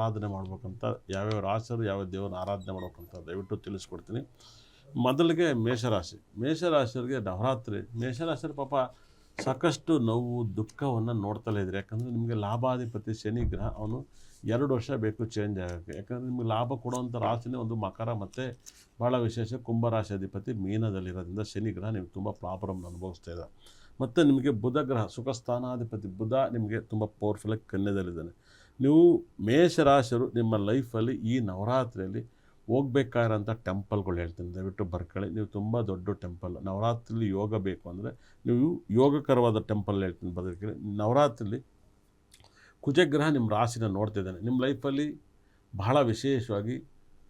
ಆರಾಧನೆ ಮಾಡ್ಬೇಕಂತ, ಯಾವ್ಯಾವ ರಾಶಿಯವರು ಯಾವ ದೇವರನ್ನ ಆರಾಧನೆ ಮಾಡ್ಬೇಕಂತ ದಯವಿಟ್ಟು ತಿಳಿಸ್ಕೊಡ್ತೀನಿ. ಮೊದಲಿಗೆ ಮೇಷರಾಶಿಯವರಿಗೆ ನವರಾತ್ರಿ. ಮೇಷರಾಶಿಯರು ಪಾಪ ಸಾಕಷ್ಟು ನೋವು ದುಃಖವನ್ನು ನೋಡ್ತಲೇ ಇದ್ರಿ. ಯಾಕಂದರೆ ನಿಮಗೆ ಲಾಭಾಧಿಪತಿ ಶನಿ ಗ್ರಹ ಅವನು 2 ವರ್ಷ ಬೇಕು ಚೇಂಜ್ ಆಗೋಕ್ಕೆ. ಯಾಕಂದರೆ ನಿಮಗೆ ಲಾಭ ಕೊಡುವಂಥ ರಾಶಿನೇ ಒಂದು ಮಕರ ಮತ್ತು ಭಾಳ ವಿಶೇಷ ಕುಂಭರಾಶಿ ಅಧಿಪತಿ ಮೀನದಲ್ಲಿರೋದ್ರಿಂದ ಶನಿ ಗ್ರಹ ನಿಮಗೆ ತುಂಬ ಪ್ರಾಬ್ಲಮ್ ಅನುಭವಿಸ್ತಾ ಇದೆ. ಮತ್ತು ನಿಮಗೆ ಬುಧ ಗ್ರಹ ಸುಖ ಸ್ಥಾನಾಧಿಪತಿ ಬುಧ ನಿಮಗೆ ತುಂಬ ಪವರ್ಫುಲ್ಲಾಗಿ ಕನ್ಯದಲ್ಲಿದ್ದಾನೆ. ನೀವು ಮೇಷರಾಶಿಯರು ನಿಮ್ಮ ಲೈಫಲ್ಲಿ ಈ ನವರಾತ್ರಿಯಲ್ಲಿ ಹೋಗ್ಬೇಕಾಗಿರೋಂಥ ಟೆಂಪಲ್ಗಳು ಹೇಳ್ತೀನಿ, ದಯವಿಟ್ಟು ಬರ್ಕೊಳ್ಳಿ. ನೀವು ತುಂಬ ದೊಡ್ಡ ಟೆಂಪಲ್, ನವರಾತ್ರಿಲಿ ಯೋಗ ಬೇಕು ಅಂದರೆ ನೀವು ಯೋಗಕರವಾದ ಟೆಂಪಲ್ ಹೇಳ್ತೀನಿ ಬದಲಿಗೆ. ನವರಾತ್ರಿಲಿ ಕುಜಗ್ರಹ ನಿಮ್ಮ ರಾಶಿನ ನೋಡ್ತಿದ್ದಾನೆ. ನಿಮ್ಮ ಲೈಫಲ್ಲಿ ಬಹಳ ವಿಶೇಷವಾಗಿ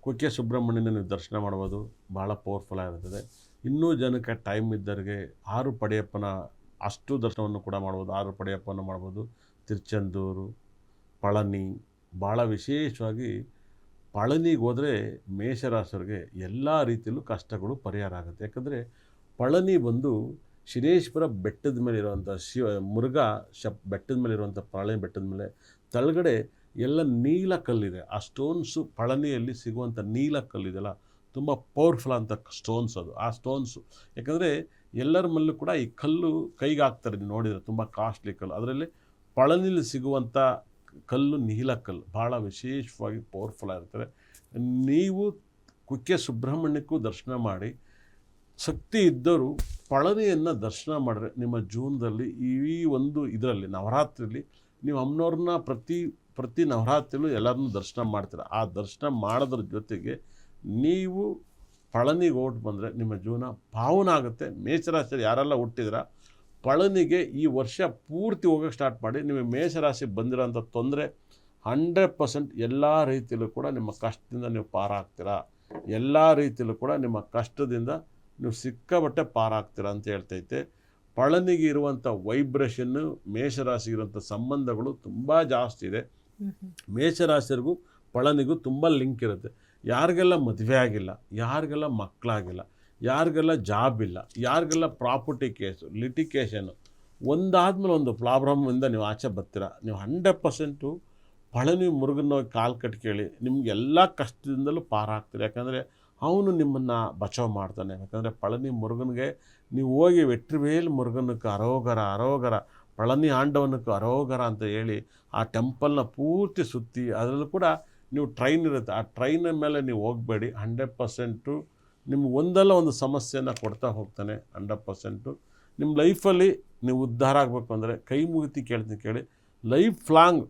ಕುಕ್ಕೆ ಸುಬ್ರಹ್ಮಣ್ಯನ ನೀವು ದರ್ಶನ ಮಾಡ್ಬೋದು, ಭಾಳ ಪವರ್ಫುಲ್ ಆಗಿರ್ತದೆ. ಇನ್ನೂ ಜನಕ್ಕೆ ಟೈಮ್ ಇದ್ದವರಿಗೆ 6 ಪಡೆಯಪ್ಪನ ಅಷ್ಟು ದರ್ಶನವನ್ನು ಕೂಡ ಮಾಡ್ಬೋದು. 6 ಪಡೆಯಪ್ಪನ ಮಾಡ್ಬೋದು. ತಿರುಚೆಂದೂರು, ಪಳನಿ, ಭಾಳ ವಿಶೇಷವಾಗಿ ಪಳನಿಗೆ ಹೋದರೆ ಮೇಷರಾಶಿಯವರಿಗೆ ಎಲ್ಲ ರೀತಿಯಲ್ಲೂ ಕಷ್ಟಗಳು ಪರಿಹಾರ ಆಗುತ್ತೆ. ಯಾಕಂದರೆ ಪಳನಿ ಬಂದು ಶಿರೇಶ್ವರ ಬೆಟ್ಟದ ಮೇಲೆ ಇರುವಂಥ ಮುರುಘಾ ಬೆಟ್ಟದ ಮೇಲೆ ಇರುವಂಥ ಪಳನಿ ಬೆಟ್ಟದ ಮೇಲೆ ತಳಗಡೆ ಎಲ್ಲ ನೀಲ ಕಲ್ಲಿದೆ. ಆ ಸ್ಟೋನ್ಸು ಪಳನಿಯಲ್ಲಿ ಸಿಗುವಂಥ ನೀಲ ಕಲ್ಲಿದೆಲ್ಲ ತುಂಬ ಪವರ್ಫುಲ್ ಅಂತ ಸ್ಟೋನ್ಸ್ ಅದು. ಆ ಸ್ಟೋನ್ಸು ಯಾಕಂದರೆ ಎಲ್ಲರ ಮೇಲೂ ಕೂಡ ಈ ಕಲ್ಲು ಕೈಗೆ ಹಾಕ್ತಾರೆ, ನೀವು ನೋಡಿದರೆ ತುಂಬ ಕಾಸ್ಟ್ಲಿ ಕಲ್ಲು. ಅದರಲ್ಲಿ ಪಳನಿಲಿ ಸಿಗುವಂಥ ಕಲ್ಲು ನೀಲ ಕಲ್ಲು ಭಾಳ ವಿಶೇಷವಾಗಿ ಪವರ್ಫುಲ್ ಆಗಿರ್ತಾರೆ. ನೀವು ಕುಕ್ಕೆ ಸುಬ್ರಹ್ಮಣ್ಯಕ್ಕೂ ದರ್ಶನ ಮಾಡಿ, ಶಕ್ತಿ ಇದ್ದರೂ ಪಳನಿಯನ್ನು ದರ್ಶನ ಮಾಡಿದ್ರೆ ನಿಮ್ಮ ಜೀವನದಲ್ಲಿ ಈ ಒಂದು ಇದರಲ್ಲಿ ನವರಾತ್ರಿಯಲ್ಲಿ ನೀವು ಅಮ್ಮನವ್ರನ್ನ ಪ್ರತಿ ನವರಾತ್ರಿಯಲ್ಲೂ ಎಲ್ಲರನ್ನೂ ದರ್ಶನ ಮಾಡ್ತೀರ. ಆ ದರ್ಶನ ಮಾಡೋದ್ರ ಜೊತೆಗೆ ನೀವು ಪಳನಿಗೆ ಹೊರಟು ಬಂದರೆ ನಿಮ್ಮ ಜೀವನ ಪಾವನ ಆಗುತ್ತೆ. ಮೇಷರಾಶಿಯಲ್ಲಿ ಯಾರೆಲ್ಲ ಹುಟ್ಟಿದ್ರ ಪಳನಿಗೆ ಈ ವರ್ಷ ಪೂರ್ತಿ ಹೋಗೋಕ್ಕೆ ಸ್ಟಾರ್ಟ್ ಮಾಡಿ. ನಿಮಗೆ ಮೇಷರಾಶಿಗೆ ಬಂದಿರೋಂಥ ತೊಂದರೆ 100% ಎಲ್ಲ ರೀತಿಯಲ್ಲೂ ಕೂಡ ನಿಮ್ಮ ಕಷ್ಟದಿಂದ ನೀವು ಪಾರಾಗ್ತೀರಾ. ಎಲ್ಲ ರೀತಿಯಲ್ಲೂ ಕೂಡ ನಿಮ್ಮ ಕಷ್ಟದಿಂದ ನೀವು ಸಿಕ್ಕಾಪಟ್ಟೆ ಪಾರಾಗ್ತೀರಾ ಅಂತ ಹೇಳ್ತೈತೆ. ಪಳನಿಗೆ ಇರುವಂಥ ವೈಬ್ರೇಷನ್ನು ಮೇಷರಾಶಿಗಿರುವಂಥ ಸಂಬಂಧಗಳು ತುಂಬ ಜಾಸ್ತಿ ಇದೆ. ಮೇಷರಾಶಿಯರಿಗೂ ಪಳನಿಗೂ ತುಂಬ ಲಿಂಕ್ ಇರುತ್ತೆ. ಯಾರಿಗೆಲ್ಲ ಮದುವೆ ಆಗಿಲ್ಲ, ಯಾರಿಗೆಲ್ಲ ಮಕ್ಕಳಾಗಿಲ್ಲ, ಯಾರಿಗೆಲ್ಲ ಜಾಬ್ ಇಲ್ಲ, ಯಾರಿಗೆಲ್ಲ ಪ್ರಾಪರ್ಟಿ ಕೇಸು ಲಿಟಿಗೇಷನು ಒಂದಾದ್ಮೇಲೆ ಒಂದು ಪ್ರಾಬ್ಲಮ್ಮಿಂದ ನೀವು ಆಚೆ ಬರ್ತೀರ, ನೀವು 100% ಪಳನಿ ಮುರುಗನ ಕಾಲು ಕಟ್ಕೇಳಿ ನಿಮಗೆಲ್ಲ ಕಷ್ಟದಿಂದಲೂ ಪಾರಾಗ್ತೀರಿ. ಯಾಕಂದರೆ ಅವನು ನಿಮ್ಮನ್ನು ಬಚಾವ್ ಮಾಡ್ತಾನೆ. ಯಾಕಂದರೆ ಪಳನಿ ಮುರುಗನಿಗೆ ನೀವು ಹೋಗಿ ವೆಟ್ರಿವೇಲ್ ಮುರುಗನಕ್ಕೆ ಅರೋಗರ ಪಳನಿ ಆಂಡವನಕ್ಕೆ ಅರೋಗರ ಅಂತ ಹೇಳಿ ಆ ಟೆಂಪಲ್ನ ಪೂರ್ತಿ ಸುತ್ತಿ, ಅದರಲ್ಲೂ ಕೂಡ ನೀವು ಟ್ರೈನ್ ಇರುತ್ತೆ, ಆ ಟ್ರೈನ್ ಮೇಲೆ ನೀವು ಹೋಗಬೇಡಿ. 100% ನಿಮ್ಗೆ ಒಂದಲ್ಲ ಒಂದು ಸಮಸ್ಯೆಯನ್ನು ಕೊಡ್ತಾ ಹೋಗ್ತಾನೆ. 100% ನಿಮ್ಮ ಲೈಫಲ್ಲಿ ನೀವು ಉದ್ಧಾರ ಆಗಬೇಕು ಅಂದರೆ ಕೈ ಮುಗಿತಿ ಕೇಳ್ತೀನಿ ಕೇಳಿ. Life long